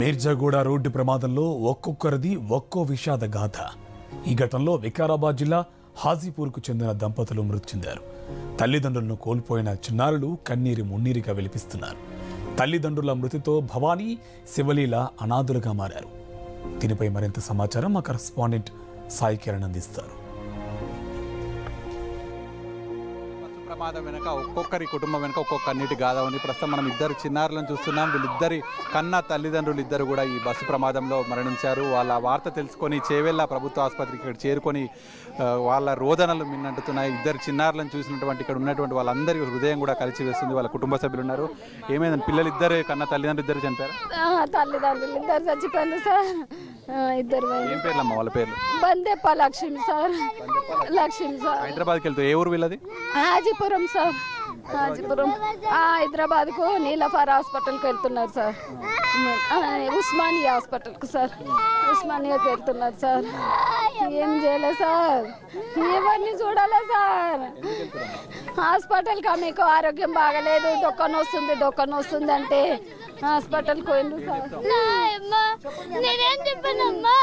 Mirzaguda road ప్రమాదంలో ఒక్కొక్కరిది ఒక్కో విషాద గాథ. ఈ ఘటనలో వికారాబాద్ జిల్లా హాజీపూర్కు చెందిన దంపతులు మృతి చెందారు. తల్లిదండ్రులను కోల్పోయిన చిన్నారులు కన్నీరు మున్నీరుగా విలిపిస్తున్నారు. తల్లిదండ్రుల మృతితో భవానీ, శివలీల అనాథులుగా మారారు. దీనిపై మరింత సమాచారం మా కరెస్పాండెంట్ సాయి కిరణ్ అందిస్తారు. ప్రమాదం వెనుక ఒక్కొక్కరి కుటుంబం వెనుక ఒక్కొక్క కన్నీటి గాథ ఉంది. ప్రస్తుతం మనం ఇద్దరు చిన్నారులను చూస్తున్నాం. వీళ్ళిద్దరి కన్న తల్లిదండ్రులు ఇద్దరు కూడా ఈ బస్సు ప్రమాదంలో మరణించారు. వాళ్ళ వార్త తెలుసుకొని చేవెళ్ళ ప్రభుత్వ ఆసుపత్రికి ఇక్కడ చేరుకొని వాళ్ళ రోదనలు మిన్నంటున్నాయి. ఇద్దరు చిన్నారులను చూసినటువంటి ఇక్కడ ఉన్నటువంటి వాళ్ళందరి హృదయం కూడా కలిసి వేస్తుంది. వాళ్ళ కుటుంబ సభ్యులు ఉన్నారు. ఏమైందని పిల్లలు ఇద్దరు కన్న తల్లిదండ్రులు ఇద్దరు చనిపోయారు? తల్లిదండ్రులు ఇద్దరు చచ్చిపోయారు సార్. ఇద్దరు ఏం పేర్లమ్మా వాళ్ళ పేర్లు? బందేప లక్ష్మి సార్. లక్ష్మి సార్. హైదరాబాద్కి వెళ్తూ ఏ ఊరు వీళ్ళది? హాజీపురం సార్. హాజీపురం హైదరాబాద్ కు నీలఫార్ హాస్పిటల్కి వెళ్తున్నారు సార్. ఉస్మానియా హాస్పిటల్కు సార్. ఉస్మానియాకి వెళ్తున్నారు సార్. ఏం చేయలేదు సార్, ఎవరిని చూడాలి సార్. హాస్పిటల్కి మీకు ఆరోగ్యం బాగలేదు, డొక్కన వస్తుంది అంటే హాస్పిటల్కి పోయిండు సార్. నేనేం చెప్పానమ్మా,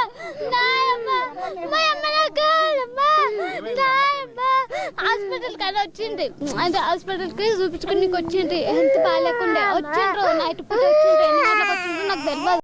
హాస్పిటల్ కానీ వచ్చింది అంటే హాస్పిటల్కి చూపించుకుని వచ్చింది. హెల్త్ బాగాలేకుండా వచ్చిండ్రు. నైట్ పూట వచ్చిండ్రు. ఎన్ని గంటలకు వచ్చిండ్రు నాకు తెలియదు.